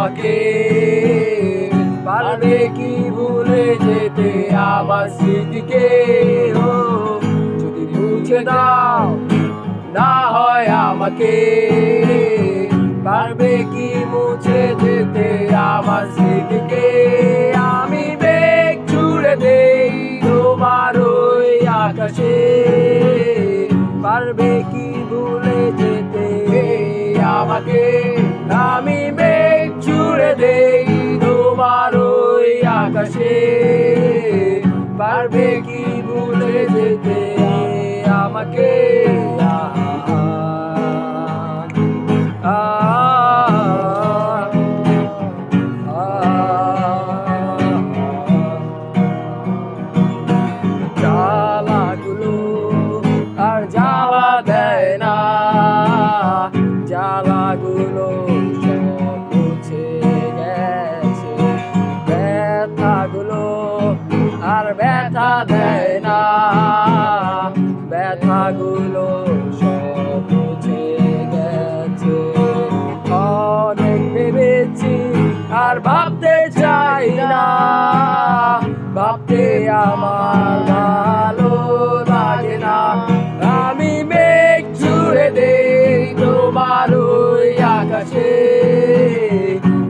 আমাকে? পারবে কি ভুলে যেতে আমার স্মৃতিকে? ও যদি মুছে দাও না হয় আমাকে, পারবে কি মুছে যেতে আমার স্মৃতিকে? আমি মেঘ ছুড়ে দেই তোমার ওই আকাশে, পারবে কি ভুলে যেতে আমাকে? আমি মেঘ ছুড়ে দেই তোমার ওই আকাশে, পারবে কি ভুলে যেতে আমাকে? জ্বালাগুলো আর জ্বালা দেয় না, জ্বালাগুলো সব মুছে গেছে। ব্যথাগুলো আর ব্যথা দেয় না, ব্যথাগুলো সব মুছে গেছে। অনেক ভেবেছি আর ভাবতে চাই না, ভাবতে আমার ভালো লাগে না। আমি মেঘ ছুড়ে দেই তোমার ওই আকাশে,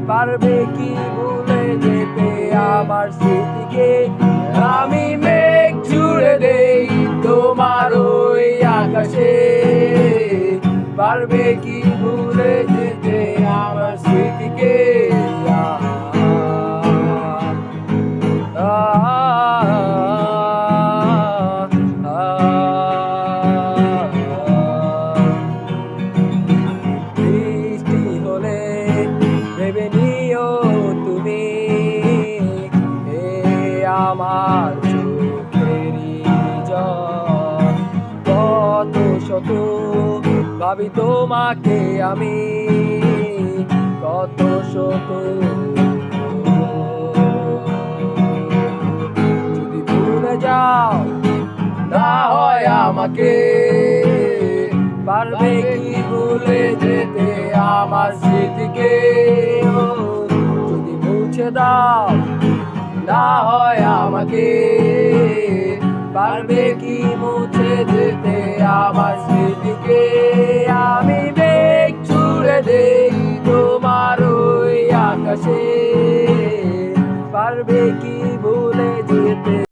পারবে কি ভুলে যেতে আমার স্মৃতিকে? আমি মেঘ ছুড়ে দেই তোমার ওই আকাশে, পারবে কি ভুলে যেতে আমার স্মৃতিকে? বৃষ্টি হলে ভেবে নিও তুমি, এ আমার চোখেরই জল। কত শত ভাবি তোমাকে আমি, কত শত। যদি ভুলে যাও না হয় আমাকে, পারবে কি ভুলে যেতে আমার স্মৃতিকে? ও যদি মুছে দাও না হয় আমাকে, পারবে কি মুছে যেতে আমার স্মৃতিকে? আমি মেঘ ছুড়ে দেই তোমার ওই আকাশে,